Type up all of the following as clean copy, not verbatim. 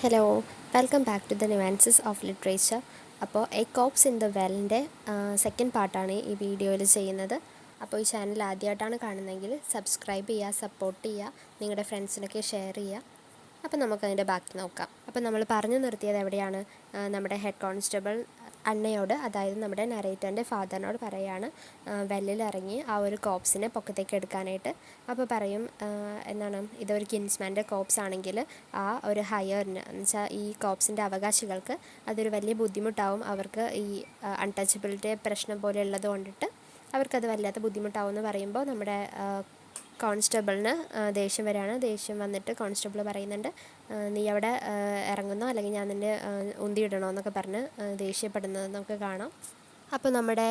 Hello, welcome back to the nuances of literature. അപ്പോൾ a corpse in the വെല്ലിൻ്റെ second പാർട്ടാണ് ഈ വീഡിയോയിൽ ചെയ്യുന്നത്. അപ്പോൾ ഈ ചാനൽ ആദ്യമായിട്ടാണ് കാണുന്നതെങ്കിൽ സബ്സ്ക്രൈബ് ചെയ്യുക, സപ്പോർട്ട് ചെയ്യുക, നിങ്ങളുടെ ഫ്രണ്ട്സിനൊക്കെ ഷെയർ ചെയ്യുക. അപ്പോൾ നമുക്കതിൻ്റെ ബാക്കി നോക്കാം. അപ്പോൾ നമ്മൾ പറഞ്ഞു നിർത്തിയത് എവിടെയാണ്? നമ്മുടെ ഹെഡ് കോൺസ്റ്റബിൾ അണ്ണയോട്, അതായത് നമ്മുടെ നരേറ്ററിൻ്റെ ഫാദറിനോട് പറയാണ് വെല്ലിലിറങ്ങി ആ ഒരു കോപ്സിനെ പൊക്കത്തേക്ക് എടുക്കാനായിട്ട്. അപ്പോൾ പറയും എന്താണ്, ഇതൊരു കിൻസ്മാൻ്റെ കോപ്സ് ആണെങ്കിൽ ആ ഒരു ഹയറിന് എന്ന് വെച്ചാൽ ഈ കോപ്സിൻ്റെ അവകാശികൾക്ക് അതൊരു വലിയ ബുദ്ധിമുട്ടാവും. അവർക്ക് ഈ അൺടച്ചബിലിറ്റി പ്രശ്നം പോലെ ഉള്ളത് കൊണ്ടിട്ട് അവർക്കത് വല്ലാത്ത ബുദ്ധിമുട്ടാവും എന്ന് പറയുമ്പോൾ നമ്മുടെ കോൺസ്റ്റബിളിന് ദേഷ്യം വരികയാണ്. ദേഷ്യം വന്നിട്ട് കോൺസ്റ്റബിൾ പറയുന്നുണ്ട്, നീ അവിടെ ഇറങ്ങുന്നോ അല്ലെങ്കിൽ ഞാൻ നിന്നെ ഉന്തിയിടണോ എന്നൊക്കെ പറഞ്ഞ് ദേഷ്യപ്പെടുന്നത് നമുക്ക് കാണാം. അപ്പോൾ നമ്മുടെ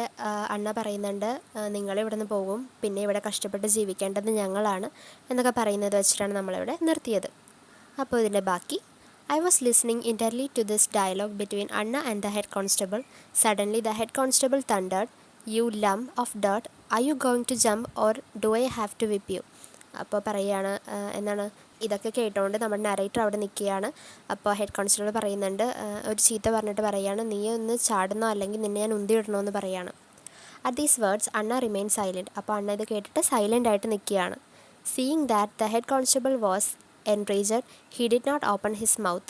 അണ്ണ പറയുന്നുണ്ട്, നിങ്ങളിവിടെ നിന്ന് പോകും, പിന്നെ ഇവിടെ കഷ്ടപ്പെട്ട് ജീവിക്കേണ്ടത് ഞങ്ങളാണ് എന്നൊക്കെ പറയുന്നത് വെച്ചിട്ടാണ് നമ്മളിവിടെ നിർത്തിയത്. അപ്പോൾ ഇതിൻ്റെ ബാക്കി. I was listening intently to this dialogue between Anna and the head constable. Suddenly the head constable thundered, "You lump of dirt, are you going to jump or do I have to whip you?" അപ്പോൾ പറയുകയാണ്, എന്താണ് ഇതൊക്കെ കേട്ടുകൊണ്ട് നമ്മുടെ narrator അവിടെ നിൽക്കുകയാണ്. അപ്പോൾ head constable പറയുന്നുണ്ട്, ഒരു ചീത്ത പറഞ്ഞിട്ട് പറയുകയാണ്, നീ ഒന്ന് ചാടുന്നോ അല്ലെങ്കിൽ നിന്നെ ഞാൻ ഉന്തിയിടണോ എന്ന് പറയുകയാണ്. അറ്റ് ദീസ് വേർഡ്സ് അണ്ണ റിമെയിൻ സൈലൻറ്റ്. അപ്പോൾ അണ്ണ ഇത് കേട്ടിട്ട് സൈലൻ്റ് ആയിട്ട് നിൽക്കുകയാണ്. Seeing that the head constable was enraged, he did not open his mouth.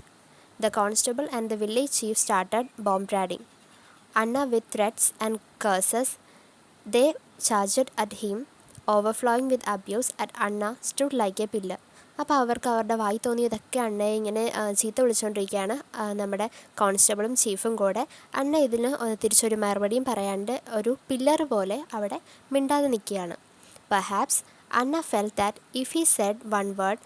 The constable and the village chief started bombarding Anna with threats and curses. They charged at him, overflowing with abuse. At Anna stood like a pillar. അപ്പോൾ അവർക്ക് അവരുടെ വായി തോന്നിയതൊക്കെ അണ്ണയെ ഇങ്ങനെ ചീത്ത വിളിച്ചുകൊണ്ടിരിക്കുകയാണ്, നമ്മുടെ കോൺസ്റ്റബിളും ചീഫും കൂടെ. അണ്ണ ഇതിന് തിരിച്ചൊരു മറുപടിയും പറയാണ്ട് ഒരു പില്ലർ പോലെ അവിടെ മിണ്ടാതെ നിൽക്കുകയാണ്. Perhaps Anna felt that if he said one word,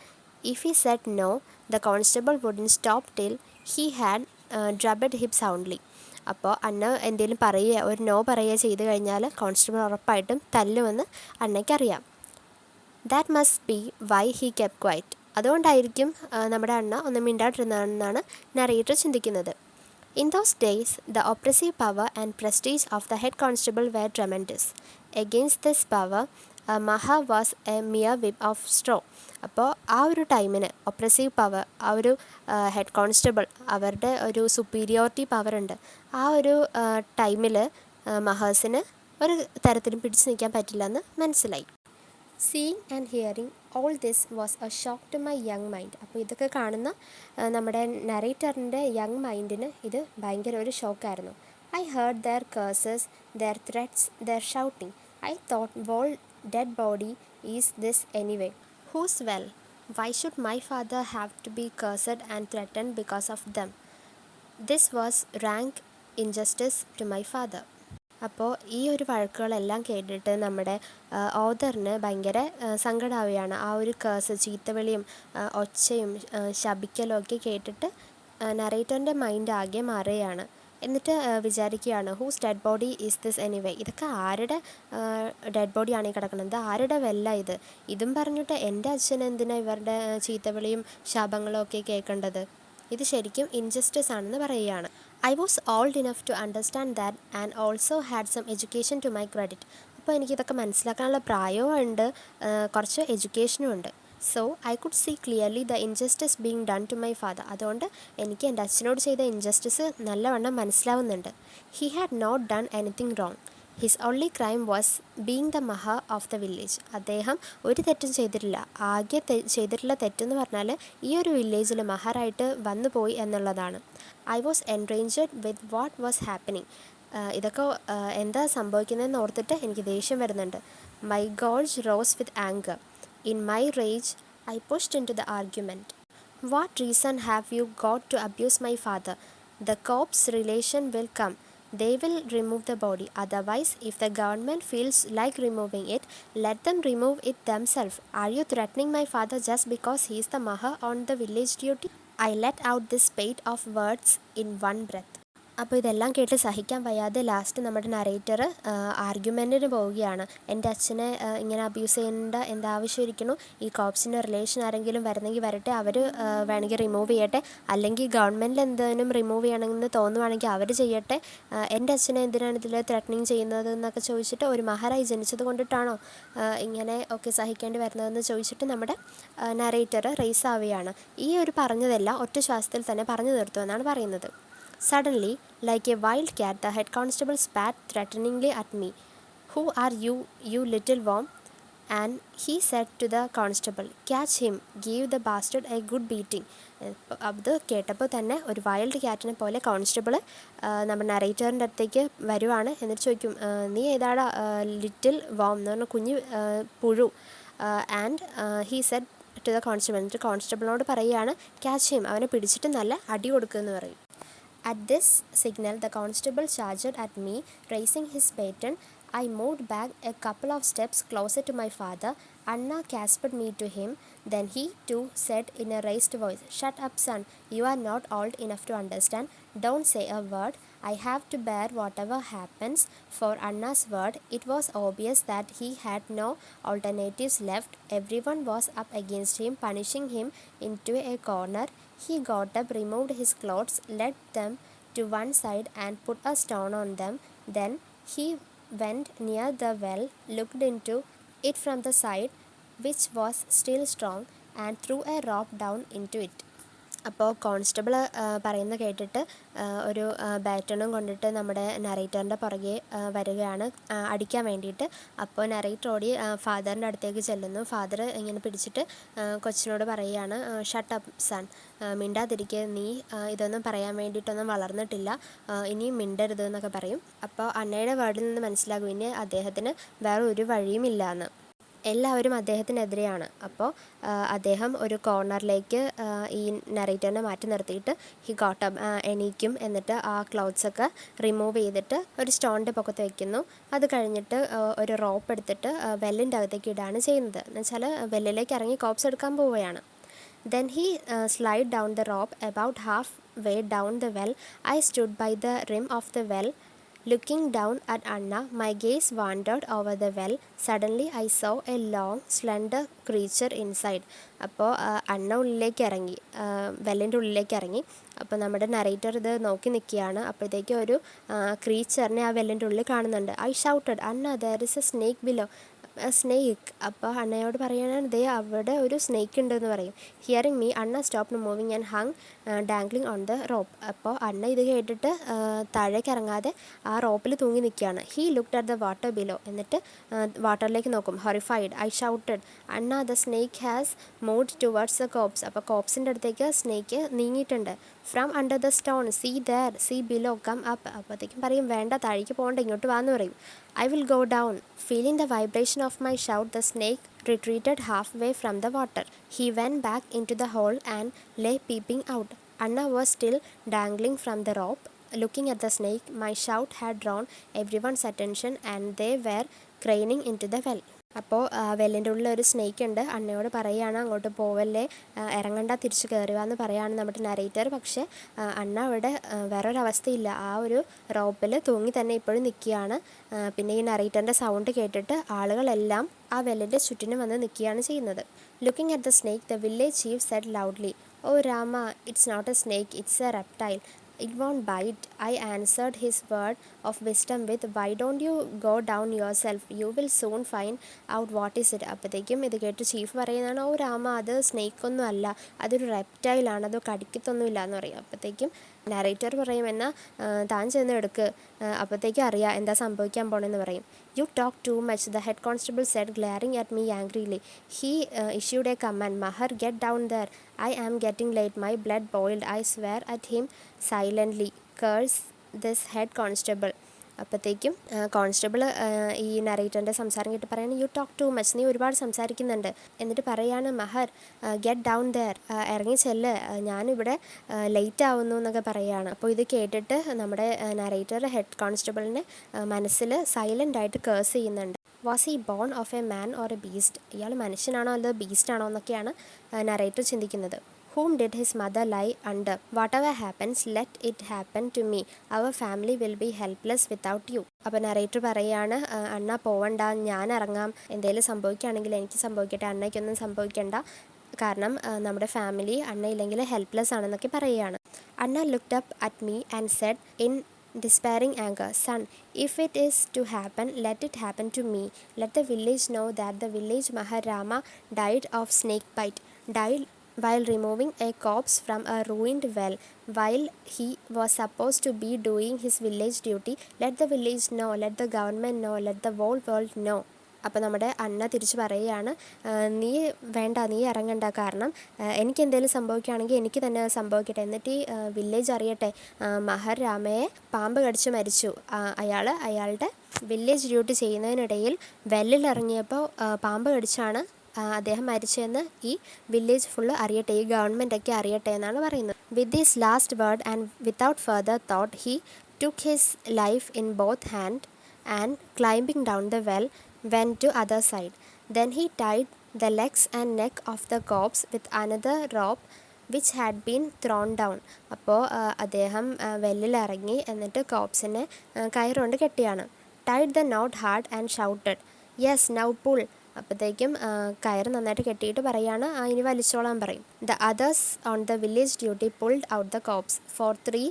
if he said no, the constable wouldn't stop till he had drubbed him soundly. അപ്പോൾ അണ്ണ എന്തെങ്കിലും പറയുക, ഒരു നോ പറയുക ചെയ്ത് കഴിഞ്ഞാൽ കോൺസ്റ്റബിൾ ഉറപ്പായിട്ടും തല്ലുമെന്ന് അണ്ണയ്ക്കറിയാം. That must be why he kept quiet. അതുകൊണ്ടായിരിക്കും നമ്മുടെ അണ്ണ ഒന്ന് മിണ്ടാണ്ടിരുന്നതെന്നാണ് നറേറ്റർ ചിന്തിക്കുന്നത്. In those days, the oppressive power and prestige of the head constable were tremendous. Against this power, Maha was a mere whip of straw. അപ്പോൾ ആ ഒരു ടൈമിന് oppressive power, ആ ഒരു ഹെഡ് കോൺസ്റ്റബിൾ അവരുടെ ഒരു സുപ്പീരിയോറിറ്റി പവർ ഉണ്ട്. ആ ഒരു ടൈമിൽ മഹേഴ്സിന് ഒരു തരത്തിലും പിടിച്ചു നിൽക്കാൻ പറ്റില്ല എന്ന് മനസ്സിലായി. Seeing and hearing all this was a shock to my young mind. അപ്പോൾ ഇതൊക്കെ കാണുന്ന നമ്മുടെ നറേറ്ററിൻ്റെ യങ് മൈൻഡിന് ഇത് ഭയങ്കര ഒരു ഷോക്കായിരുന്നു. I heard their curses, their threats, their shouting. I thought, whose dead body is this anyway? Whose well? Why should my father have to be cursed and threatened because of them? This was rank injustice to my father. അപ്പോൾ ഈ ഒരു വഴക്കുകളെല്ലാം കേട്ടിട്ട് നമ്മുടെ ഓഥറിന് ഭയങ്കര സങ്കടമാവുകയാണ്. ആ ഒരു curse, ചീത്തവിളിയും ഒച്ചയും ശപിക്കലും ഒക്കെ കേട്ടിട്ട് നറേറ്ററിൻ്റെ മൈൻഡ് ആകെ മാറുകയാണ്. എന്നിട്ട് വിചാരിക്കുകയാണ്, whose dead body is this anyway? ഇതൊക്കെ ആരുടെ ഡെഡ് ബോഡിയാണ് ഈ കിടക്കുന്നത്? ആരുടെ വെല്ല ഇത്? ഇതും പറഞ്ഞിട്ട് എൻ്റെ അച്ഛൻ എന്തിനാണ് ഇവരുടെ ചീത്തവിളിയും ശാപങ്ങളും ഒക്കെ കേൾക്കേണ്ടത്? ഇത് ശരിക്കും ഇൻജസ്റ്റിസ് ആണെന്ന് പറയുകയാണ്. I was old enough to understand that and also had some education to my credit. അപ്പോൾ എനിക്കിതൊക്കെ മനസ്സിലാക്കാനുള്ള പ്രായവും ഉണ്ട്, കുറച്ച് എഡ്യൂക്കേഷനും ഉണ്ട്. So I could see clearly the injustice being done to my father. അതുകൊണ്ട് എനിക്ക് എൻ്റെ അച്ഛനോട് ചെയ്ത ഇൻജസ്റ്റിസ് നല്ലവണ്ണം മനസ്സിലാവുന്നുണ്ട്. He had not done anything wrong. His only crime was being the മഹ ഓഫ് ദ വില്ലേജ്. അദ്ദേഹം ഒരു തെറ്റും ചെയ്തിട്ടില്ല. ആകെ ചെയ്തിട്ടുള്ള തെറ്റെന്ന് പറഞ്ഞാൽ ഈ ഒരു വില്ലേജിൽ മഹറായിട്ട് വന്നു പോയി എന്നുള്ളതാണ്. I was enraged with what was happening. ഇതൊക്കെ എന്താ സംഭവിക്കുന്നതെന്ന് ഓർത്തിട്ട് എനിക്ക് ദേഷ്യം വരുന്നുണ്ട്. My gorge rose with anger. In my rage, I pushed into the argument. What reason have you got to abuse my father? The corpse relation will come. They will remove the body. Otherwise, if the government feels like removing it, let them remove it themselves. Are you threatening my father just because he is the maha on the village duty? I let out this spate of words in one breath. അപ്പോൾ ഇതെല്ലാം കേട്ട് സഹിക്കാൻ വയ്യാതെ last നമ്മുടെ narrator ആർഗ്യുമെൻറ്റിന് പോവുകയാണ്. എൻ്റെ അച്ഛനെ ഇങ്ങനെ അബ്യൂസ് ചെയ്യേണ്ട എന്താവശ്യം ഇരിക്കുന്നു, ഈ കോപ്സിൻ്റെ റിലേഷൻ ആരെങ്കിലും വരുന്നെങ്കിൽ വരട്ടെ, അവർ വേണമെങ്കിൽ റിമൂവ് ചെയ്യട്ടെ, അല്ലെങ്കിൽ ഗവൺമെൻറ്റിൽ എന്തെങ്കിലും റിമൂവ് ചെയ്യണമെന്ന് തോന്നുവാണെങ്കിൽ അവർ ചെയ്യട്ടെ, എൻ്റെ അച്ഛനെ എന്തിനാണ് ഇതിൽ ത്രെറ്റനിങ് ചെയ്യുന്നത് എന്നൊക്കെ ചോദിച്ചിട്ട്, ഒരു മഹാരായി ജനിച്ചത് കൊണ്ടിട്ടാണോ ഇങ്ങനെ ഒക്കെ സഹിക്കേണ്ടി വരുന്നതെന്ന് ചോദിച്ചിട്ട് നമ്മുടെ നറേറ്റർ റേസ് ആവുകയാണ്. ഈ ഒരു പറഞ്ഞതെല്ലാം ഒറ്റ ശ്വാസത്തിൽ തന്നെ പറഞ്ഞു തീർത്തുവെന്നാണ് പറയുന്നത്. Suddenly, like a wild cat, the head constable spat threateningly at me. "Who are you, you little worm?" And he said to the constable, "Catch him, give the bastard a good beating." അത് കേട്ടപ്പോൾ തന്നെ ഒരു wild ക്യാറ്റിനെ പോലെ constable നമ്മുടെ നറേറ്ററിൻ്റെ അടുത്തേക്ക് വരുവാണ്. എന്നിട്ട് ചോദിക്കും, നീ ഏതാടാ ലിറ്റിൽ വോം എന്ന് പറഞ്ഞ കുഞ്ഞ് പുഴു. And he said to the constable, എന്നിട്ട് കോൺസ്റ്റബിളിനോട് പറയുകയാണ്, ക്യാച്ച് ഹിം, അവനെ പിടിച്ചിട്ട് നല്ല അടി കൊടുക്കുമെന്ന് പറയും. At this signal, the constable charged at me, raising his baton. I moved back a couple of steps closer to my father. Anna clasped me to him. Then he too said in a raised voice, "Shut up, son. You are not old enough to understand. Don't say a word. I have to bear whatever happens." For Anna's word, it was obvious that he had no alternatives left. Everyone was up against him, punishing him into a corner. He got up, removed his clothes, led them to one side and put a stone on them. Then he went near the well, looked into it from the side, which was still strong, and threw a rope down into it. അപ്പോൾ constable പറയുന്നത് കേട്ടിട്ട് ഒരു ബാറ്റണും കൊണ്ടിട്ട് നമ്മുടെ നറേറ്ററിൻ്റെ പുറകെ വരികയാണ് അടിക്കാൻ വേണ്ടിയിട്ട്. അപ്പോൾ നറേറ്റർ ഓടി ഫാദറിൻ്റെ അടുത്തേക്ക് ചെല്ലുന്നു. ഫാദർ ഇങ്ങനെ പിടിച്ചിട്ട് കൊച്ചിനോട് പറയുകയാണ്, "ഷട്ട് അപ്പ് സൺ, മിണ്ടാതിരിക്കുക, നീ ഇതൊന്നും പറയാൻ വേണ്ടിയിട്ടൊന്നും വളർന്നിട്ടില്ല, ഇനിയും മിണ്ടരുത്" എന്നൊക്കെ പറയും. അപ്പോൾ അന്നയുടെ വേർഡിൽ നിന്ന് മനസ്സിലാകും ഇനി അദ്ദേഹത്തിന് വേറെ ഒരു വഴിയുമില്ല എന്ന്. എല്ലാവരും അദ്ദേഹത്തിനെതിരെയാണ്. അപ്പോൾ അദ്ദേഹം ഒരു കോർണറിലേക്ക് ഈ നറേറ്ററിനെ മാറ്റി നിർത്തിയിട്ട് എണീക്കും. എന്നിട്ട് ആ ക്ലോത്ത്സൊക്കെ റിമൂവ് ചെയ്തിട്ട് ഒരു സ്റ്റോണിൻ്റെ പൊക്കത്ത് വയ്ക്കുന്നു. അത് കഴിഞ്ഞിട്ട് ഒരു റോപ്പ് എടുത്തിട്ട് വെല്ലിൻ്റെ അകത്തേക്ക് ഇടുകയാണ് ചെയ്യുന്നത്. എന്ന് വെച്ചാൽ വെല്ലിലേക്ക് ഇറങ്ങി കോപ്സ് എടുക്കാൻ പോവുകയാണ്. Then he slid down the rope about half way down the well. I stood by the rim of the well, looking down at Anna. My gaze wandered over the well. Suddenly I saw a long, slender creature inside. അപ്പോൾ അണ്ണ ഉള്ളിലേക്ക് ഇറങ്ങി, വെല്ലിൻ്റെ ഉള്ളിലേക്ക് ഇറങ്ങി. അപ്പോൾ നമ്മുടെ narrator ഇത് നോക്കി നിൽക്കുകയാണ്. അപ്പോഴത്തേക്കും ഒരു ക്രീച്ചറിനെ ആ വെല്ലിൻ്റെ ഉള്ളിൽ കാണുന്നുണ്ട്. I shouted, "Anna, there is a snake below." Snake. അപ്പോൾ അണ്ണയോട് പറയുകയാണ്, ദേ അവിടെ ഒരു സ്നേക്ക് ഉണ്ടെന്ന് പറയും. Hearing me, Anna stop moving and hung dangling on the rope. അപ്പോൾ അണ്ണ ഇത് കേട്ടിട്ട് താഴേക്ക് ഇറങ്ങാതെ ആ റോപ്പിൽ തൂങ്ങി നിൽക്കുകയാണ്. He looked at the water below. എന്നിട്ട് വാട്ടറിലേക്ക് നോക്കും. Horrified. I shouted, "Anna, the snake has moved towards the corpse." അപ്പോൾ കോപ്സിൻ്റെ അടുത്തേക്ക് സ്നേക്ക് നീങ്ങിയിട്ടുണ്ട്. From under the stone, see there, see below, come up. അപ്പോഴത്തേക്കും പറയും, വേണ്ട, താഴേക്ക് പോകണ്ട, ഇങ്ങോട്ട് വാന്ന് പറയും. I will go down. Feeling the vibration of my shout, the snake retreated halfway from the water. He went back into the hole and lay peeping out. Anna was still dangling from the rope. Looking at the snake, my shout had drawn everyone's attention and they were craning into the well. അപ്പോൾ വെല്ലിൻ്റെ ഉള്ളിൽ ഒരു snake ഉണ്ട്. അണ്ണയോട് പറയുകയാണ്, അങ്ങോട്ട് പോവല്ലേ, ഇറങ്ങണ്ട, തിരിച്ച് കയറുകയെന്ന് പറയുകയാണ് നമ്മുടെ നറേറ്റർ. പക്ഷേ അണ്ണ അവിടെ വേറൊരവസ്ഥയില്ല, ആ ഒരു റോപ്പിൽ തൂങ്ങി തന്നെ ഇപ്പോഴും നിൽക്കുകയാണ്. പിന്നെ ഈ നറേറ്ററിൻ്റെ സൗണ്ട് കേട്ടിട്ട് ആളുകളെല്ലാം ആ വെല്ലിൻ്റെ ചുറ്റിനും വന്ന് നിൽക്കുകയാണ് ചെയ്യുന്നത്. Looking at the snake, the village chief said loudly, "oh Rama, it's not a snake, it's a reptile. It won't bite." I answered his word of wisdom with, "Why don't you go down yourself? You will soon find out what is it." അപ്പോഴത്തേക്കും ഇത് കേട്ട് chief പറയുന്നതാണ്, "ഓ രാമ, അത് സ്നേക്കൊന്നും അല്ല, അതൊരു റെപ്റ്റൈലാണ്, അത് കടിക്കത്തൊന്നുമില്ല" എന്ന് പറയും. അപ്പോഴത്തേക്കും നറേറ്റർ പറയും, എന്നാൽ താൻ ചെന്ന് എടുക്ക്, അപ്പോഴത്തേക്കും അറിയാം എന്താ സംഭവിക്കാൻ പോണെന്ന് പറയും. "You talk too much," the head constable said, glaring at me angrily. He issued a command, "Mahar, get down there. I am getting late." My blood boiled. I swore at him silently. "Curse this head constable." അപ്പോഴത്തേക്കും constable ഈ നറേറ്ററിൻ്റെ സംസാരം കേട്ട് പറയുന്നത്, "you talk too much, നീ ഒരുപാട് സംസാരിക്കുന്നുണ്ട്." എന്നിട്ട് പറയാണ്, "മഹർ, ഗെറ്റ് ഡൗൺ ദെയർ, ഇറങ്ങി ചെല്ല്, ഞാനിവിടെ ലേറ്റ് ആവുന്നു" എന്നൊക്കെ പറയുകയാണ്. അപ്പോൾ ഇത് കേട്ടിട്ട് നമ്മുടെ നറേറ്റർ ഹെഡ് കോൺസ്റ്റബിളിനെ മനസ്സിൽ സൈലൻ്റായിട്ട് കേഴ്സ് ചെയ്യുന്നുണ്ട്. Was he born of a man or a beast? ഇയാൾ മനുഷ്യനാണോ അല്ല ബീസ്റ്റ് ആണോ എന്നൊക്കെയാണ് നറേറ്റർ ചിന്തിക്കുന്നത്. Whom did his mother lie under? Whatever happens, let it happen to me. Our family will be helpless without you. അപ്പോൾ narrator പറയാണ്, അണ്ണ പോവണ്ട, ഞാൻ ഇറങ്ങാം, എന്തെങ്കിലും സംഭവിക്കുകയാണെങ്കിൽ എനിക്ക് സംഭവിക്കട്ടെ, അണ്ണയ്ക്കൊന്നും സംഭവിക്കണ്ട, കാരണം നമ്മുടെ ഫാമിലി അണ്ണയില്ലെങ്കിൽ ഹെൽപ്ലെസ് ആണെന്നൊക്കെ പറയുകയാണ്. Anna looked up at me and said in despairing anger, "Son, if it is to happen, let it happen to me. Let the village know that the village Maharama died of snake bite, died while removing a corpse from a ruined well, while he was supposed to be doing his village duty. Let the village know, let the government know, let the whole world know." അപ്പോൾ നമ്മുടെ അണ്ണ തിരിച്ച് പറയുകയാണ്, നീ വേണ്ട, നീ ഇറങ്ങണ്ട, കാരണം എനിക്ക് എന്തെങ്കിലും സംഭവിക്കുകയാണെങ്കിൽ എനിക്ക് തന്നെ സംഭവിക്കട്ടെ, എന്നിട്ട് ഈ വില്ലേജ് അറിയട്ടെ മഹർ രാമയെ പാമ്പ് കടിച്ച് മരിച്ചു, അയാളുടെ വില്ലേജ് ഡ്യൂട്ടി ചെയ്യുന്നതിനിടയിൽ വെല്ലിലിറങ്ങിയപ്പോൾ പാമ്പ് കടിച്ചാണ് അദ്ദേഹം മരിച്ചതെന്ന് ഈ വില്ലേജ് ഫുള്ള് അറിയട്ടെ, ഈ ഗവൺമെൻറ്റൊക്കെ അറിയട്ടെ എന്നാണ് പറയുന്നത്. With this last word and without further thought he took his life in both hand and climbing down the well went to other side. Then he tied the legs and neck of the corpse with another rope which had been thrown down. അപ്പോൾ അദ്ദേഹം വെല്ലിലിറങ്ങി, എന്നിട്ട് കോപ്സിനെ കയറുകൊണ്ട് കെട്ടിയാണ്. Tied the knot hard and shouted, "Yes, now pull." അപ്പോഴത്തേക്കും കയറ് നന്നായിട്ട് കെട്ടിയിട്ട് പറയാണ്, ഇനി വലിച്ചോളാൻ പറയും. The others on the village duty pulled out the corpse, for 3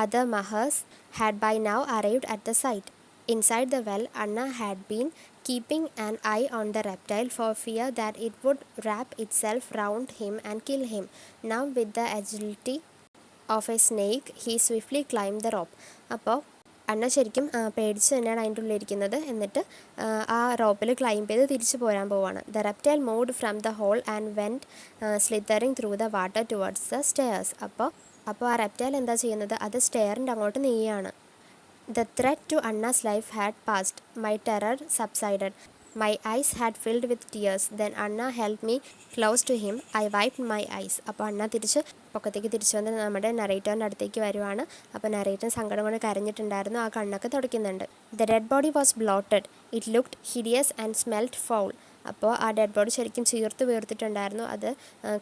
other Mahars had by now arrived at the site. Inside the well, Anna had been keeping an eye on the reptile for fear that it would wrap itself round him and kill him. Now with the agility of a snake, he swiftly climbed the rope. അപ്പോൾ അണ്ണ ശരിക്കും പേടിച്ച് തന്നെയാണ് അതിൻ്റെ ഉള്ളിലിരിക്കുന്നത്. എന്നിട്ട് ആ റോപ്പിൽ climb ചെയ്ത് തിരിച്ചു പോരാൻ പോവാണ്. The reptile moved from the hole and went slithering through the water towards the stairs. അപ്പോൾ ആ reptile എന്താ ചെയ്യുന്നത്, അത് സ്റ്റെയറിൻ്റെ അങ്ങോട്ട് നീങ്ങുകയാണ്. The threat to Anna's life had passed. My terror subsided. My eyes had filled with tears. Then Anna held me close to him. I wiped my eyes. അപ്പോൾ അണ്ണ പൊക്കത്തേക്ക് തിരിച്ചു വന്ന് നമ്മുടെ നറേറ്ററിൻ്റെ അടുത്തേക്ക് വരുവാണ്. അപ്പോൾ നറേറ്റർ സങ്കടം കൊണ്ട് കരഞ്ഞിട്ടുണ്ടായിരുന്നു, ആ കണ്ണൊക്കെ തുടയ്ക്കുന്നുണ്ട്. The dead body was bloated. It looked hideous and smelled foul. അപ്പോൾ ആ ഡെഡ് ബോഡി ശരിക്കും ചീർത്ത് വീർത്തിട്ടുണ്ടായിരുന്നു, അത്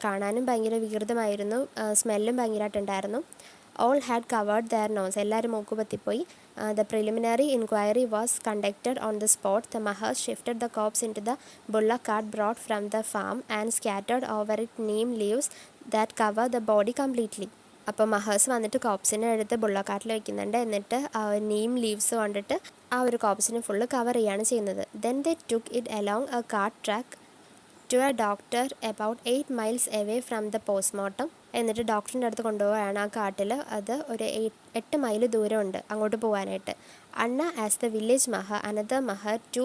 കാണാനും ഭയങ്കര വികൃതമായിരുന്നു, സ്മെല്ലും ഭയങ്കരമായിട്ടുണ്ടായിരുന്നു. All had covered their nose. എല്ലാവരും മൂക്കുപൊത്തിപ്പോയി. The preliminary inquiry was conducted on the spot. The Mahars shifted the corpse into the bullock cart brought from the farm and scattered over it neem leaves that cover the body completely. അപ്പോൾ മഹേഴ്സ് വന്നിട്ട് കോപ്സിനെ എടുത്ത് ബുള്ളക്കാട്ടിൽ വയ്ക്കുന്നുണ്ട്, എന്നിട്ട് Neem leaves കൊണ്ടിട്ട് ആ ഒരു കോപ്സിനെ full cover ചെയ്യുകയാണ് ചെയ്യുന്നത്. Then they took it along a cart track to a doctor about 8 miles away from the postmortem. എന്നിട്ട് ഡോക്ടറിൻ്റെ അടുത്ത് കൊണ്ടുപോവുകയാണ് ആ കാട്ടിൽ, അത് ഒരു 8 മൈൽ ദൂരമുണ്ട് അങ്ങോട്ട് പോകാനായിട്ട്. Anna as the village Mahar, another Mahar, 2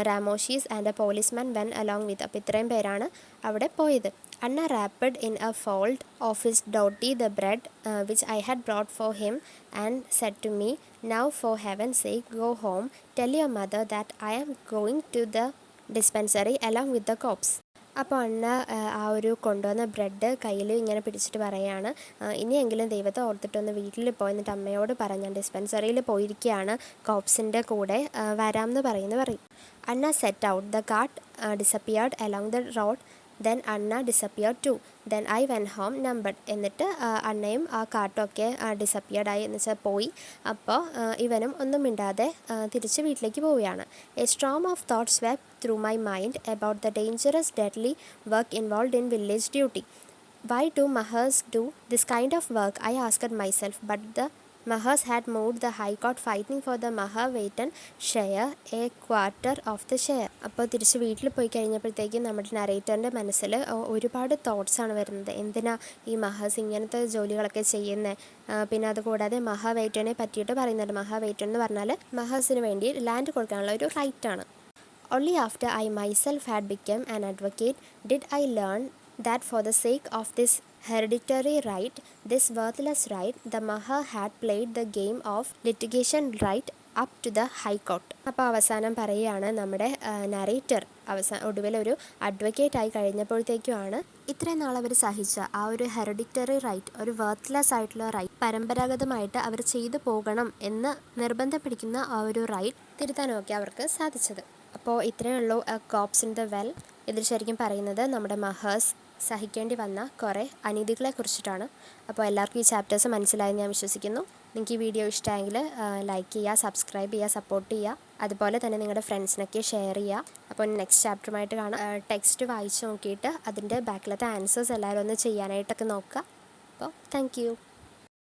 Ramoshis and a policeman went along with. അപ്പോൾ ഇത്രയും പേരാണ് അവിടെ പോയത്. Anna wrapped in a fold of his dhoti the bread which I had brought for him and said to me, "Now for heaven's sake go home, tell your mother that I am going to the dispensary along with the corpse." അപ്പോൾ അണ്ണ ആ ഒരു കൊണ്ടുവന്ന bread കയ്യിൽ ഇങ്ങനെ പിടിച്ചിട്ട് പറയുകയാണ്, ഇനിയെങ്കിലും ദൈവത്തെ ഓർത്തിട്ടൊന്ന് വീട്ടിൽ പോയി എന്നിട്ട് അമ്മയോട് ഞാൻ ഡിസ്പെൻസറിയിൽ പോയിരിക്കുകയാണ്, കോപ്സിൻ്റെ കൂടെ വരാമെന്ന് പറയും. Anna set out. The cart disappeared along the road. Then Anna disappeared too. Then I went home numbed. എന്നിട്ട് അണ്ണയും ആ കാർട്ടൊക്കെ ഡിസപ്പിയർഡായി എന്ന് വെച്ചാൽ പോയി. അപ്പോൾ ഇവനും ഒന്നും മിണ്ടാതെ തിരിച്ച് വീട്ടിലേക്ക് പോവുകയാണ്. A Strom of thoughts swept through my mind about the dangerous, deadly work involved in village duty. Why do Mahars do this kind of work? I asked myself, but the Mahars had moved the High Court fighting for the Mahar Vaitan share, a quarter of the share. അപ്പോൾ തിരിച്ച് വീട്ടിൽ പോയി കഴിഞ്ഞപ്പോഴത്തേക്കും നമ്മുടെ നറേറ്ററിൻ്റെ മനസ്സിൽ ഒരുപാട് തോട്ട്സാണ് വരുന്നത്. എന്തിനാ ഈ മഹാസ് ഇങ്ങനത്തെ ജോലികളൊക്കെ ചെയ്യുന്നത്? പിന്നെ അതുകൂടാതെ മഹാവൈറ്റനെ പറ്റിയിട്ട് പറയുന്നുണ്ട്. മഹാവൈറ്റൻ എന്ന് പറഞ്ഞാൽ മഹാസിന് വേണ്ടി ലാൻഡ് കൊടുക്കാനുള്ള ഒരു റൈറ്റാണ്. Only after I myself had become an advocate did I learn that for the sake of this hereditary right, this worthless right, the Mahar had played the game of litigation right up to the High Court. അപ്പോൾ അവസാനം പറയുകയാണ് നമ്മുടെ narrator ഒടുവിൽ ഒരു അഡ്വക്കേറ്റായി കഴിഞ്ഞപ്പോഴത്തേക്കുമാണ് ഇത്രയും നാൾ അവർ സഹിച്ച ആ ഒരു ഹെറിഡിറ്ററി റൈറ്റ്, ഒരു വർത്ത്ലെസ് ആയിട്ടുള്ള റൈറ്റ്, പരമ്പരാഗതമായിട്ട് അവർ ചെയ്തു പോകണം എന്ന് നിർബന്ധം പിടിക്കുന്ന ആ ഒരു റൈറ്റ് തിരുത്താനുമൊക്കെ അവർക്ക് സാധിച്ചത്. അപ്പോൾ ഇത്രയേ ഉള്ളൂ കോപ്സ് ഇൻ ദ വെൽ. ഇതിൽ ശരിക്കും പറയുന്നത് നമ്മുടെ മഹേഴ്സ് സഹിക്കേണ്ടി വന്ന കുറേ അനീതികളെ കുറിച്ചിട്ടാണ്. അപ്പോൾ എല്ലാവർക്കും ഈ ചാപ്റ്റേഴ്സ് മനസ്സിലായെന്ന് ഞാൻ വിശ്വസിക്കുന്നു. നിങ്ങൾക്ക് ഈ വീഡിയോ ഇഷ്ടമായെങ്കിൽ ലൈക്ക് ചെയ്യുക, സബ്സ്ക്രൈബ് ചെയ്യുക, സപ്പോർട്ട് ചെയ്യുക. അതുപോലെ തന്നെ നിങ്ങളുടെ ഫ്രണ്ട്സിനൊക്കെ ഷെയർ ചെയ്യുക. അപ്പോൾ നെക്സ്റ്റ് ചാപ്റ്ററുമായിട്ട് കാണാം. ടെക്സ്റ്റ് വായിച്ച് നോക്കിയിട്ട് അതിൻ്റെ ബാക്കിലത്തെ ആൻസേഴ്സ് എല്ലാവരും ഒന്ന് ചെയ്യാനായിട്ടൊക്കെ നോക്കുക. അപ്പോൾ താങ്ക് യു.